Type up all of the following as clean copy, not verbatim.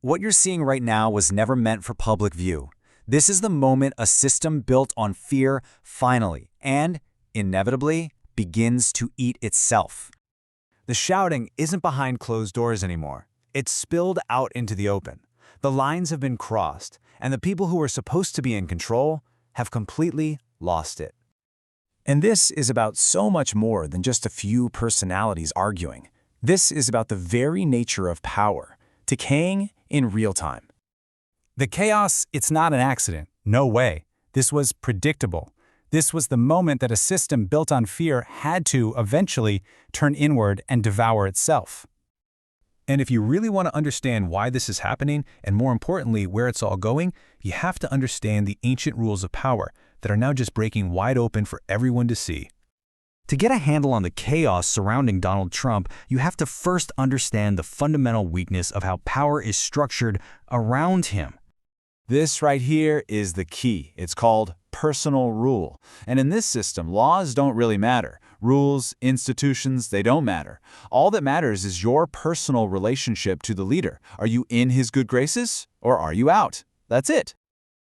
What you're seeing right now was never meant for public view. This is the moment a system built on fear finally, and inevitably, begins to eat itself. The shouting isn't behind closed doors anymore. It's spilled out into the open. The lines have been crossed, and the people who are supposed to be in control have completely lost it. And this is about so much more than just a few personalities arguing. This is about the very nature of power, decaying in real time. The chaos, it's not an accident. No way. This was predictable. This was the moment that a system built on fear had to eventually turn inward and devour itself. And if you really want to understand why this is happening, and more importantly, where it's all going, you have to understand the ancient rules of power that are now just breaking wide open for everyone to see. To get a handle on the chaos surrounding Donald Trump, you have to first understand the fundamental weakness of how power is structured around him. This right here is the key. It's called personal rule. And in this system, laws don't really matter. Rules, institutions, they don't matter. All that matters is your personal relationship to the leader. Are you in his good graces or are you out? That's it.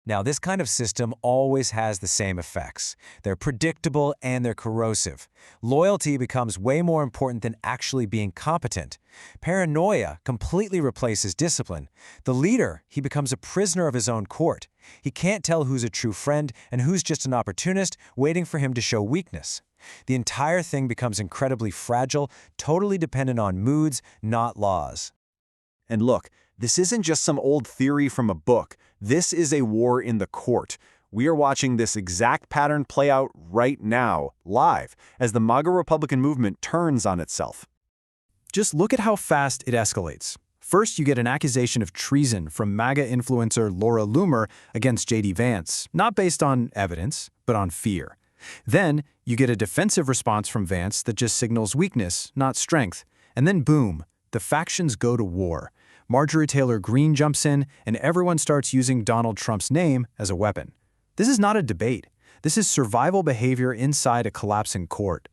Now, this kind of system always has the same effects. They're predictable and they're corrosive. Loyalty becomes way more important than actually being competent. Paranoia completely replaces discipline. The leader, he becomes a prisoner of his own court. He can't tell who's a true friend and who's just an opportunist waiting for him to show weakness. The entire thing becomes incredibly fragile, totally dependent on moods, not laws. And look, this isn't just some old theory from a book. This is a war in the court. We are watching this exact pattern play out right now, live, as the MAGA Republican movement turns on itself. Just look at how fast it escalates. First, you get an accusation of treason from MAGA influencer Laura Loomer against J.D. Vance, not based on evidence, but on fear. Then, you get a defensive response from Vance that just signals weakness, not strength. And then boom, the factions go to war. Marjorie Taylor Greene jumps in, and everyone starts using Donald Trump's name as a weapon. This is not a debate. This is survival behavior inside a collapsing court.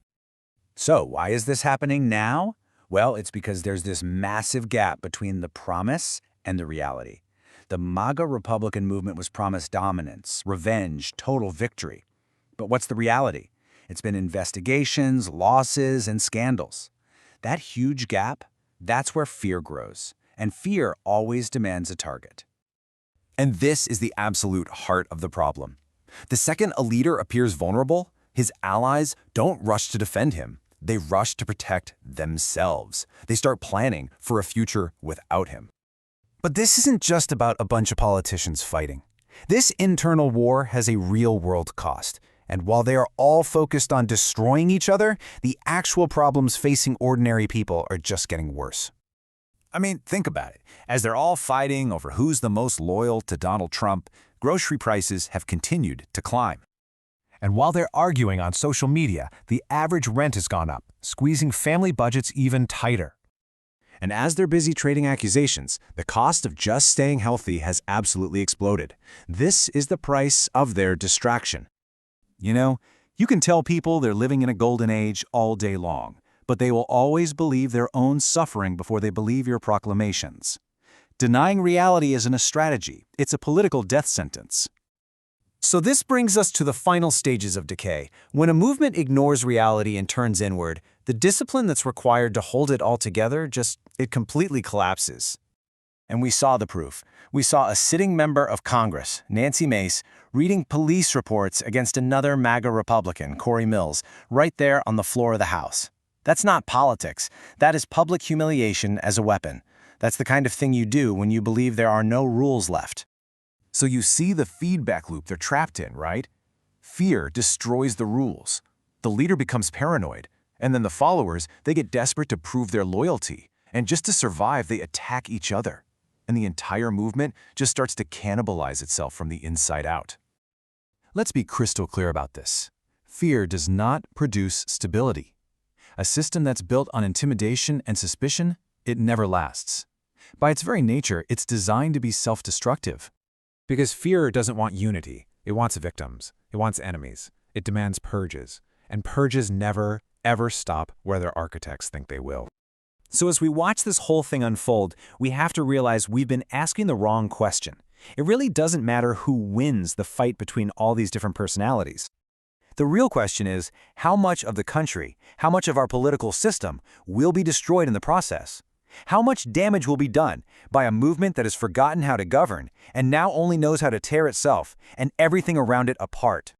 So, why is this happening now? Well, it's because there's this massive gap between the promise and the reality. The MAGA Republican movement was promised dominance, revenge, total victory. But what's the reality? It's been investigations, losses, and scandals. That huge gap, that's where fear grows. And fear always demands a target. And this is the absolute heart of the problem. The second a leader appears vulnerable, his allies don't rush to defend him. They rush to protect themselves. They start planning for a future without him. But this isn't just about a bunch of politicians fighting. This internal war has a real-world cost. And while they are all focused on destroying each other, the actual problems facing ordinary people are just getting worse. I mean, think about it. As they're all fighting over who's the most loyal to Donald Trump, grocery prices have continued to climb. And while they're arguing on social media, the average rent has gone up, squeezing family budgets even tighter. And as they're busy trading accusations, the cost of just staying healthy has absolutely exploded. This is the price of their distraction. You know, you can tell people they're living in a golden age all day long, but they will always believe their own suffering before they believe your proclamations. Denying reality isn't a strategy, it's a political death sentence. So this brings us to the final stages of decay. When a movement ignores reality and turns inward, the discipline that's required to hold it all together it completely collapses. And we saw the proof. We saw a sitting member of Congress, Nancy Mace, reading police reports against another MAGA Republican, Corey Mills, right there on the floor of the House. That's not politics. That is public humiliation as a weapon. That's the kind of thing you do when you believe there are no rules left. So you see the feedback loop they're trapped in, right? Fear destroys the rules. The leader becomes paranoid, and then the followers, they get desperate to prove their loyalty. And just to survive, they attack each other. And the entire movement just starts to cannibalize itself from the inside out. Let's be crystal clear about this. Fear does not produce stability. A system that's built on intimidation and suspicion, it never lasts. By its very nature, it's designed to be self-destructive. Because fear doesn't want unity. It wants victims. It wants enemies. It demands purges. And purges never, ever stop where their architects think they will. So as we watch this whole thing unfold, we have to realize we've been asking the wrong question. It really doesn't matter who wins the fight between all these different personalities. The real question is, how much of the country, how much of our political system will be destroyed in the process? How much damage will be done by a movement that has forgotten how to govern and now only knows how to tear itself and everything around it apart?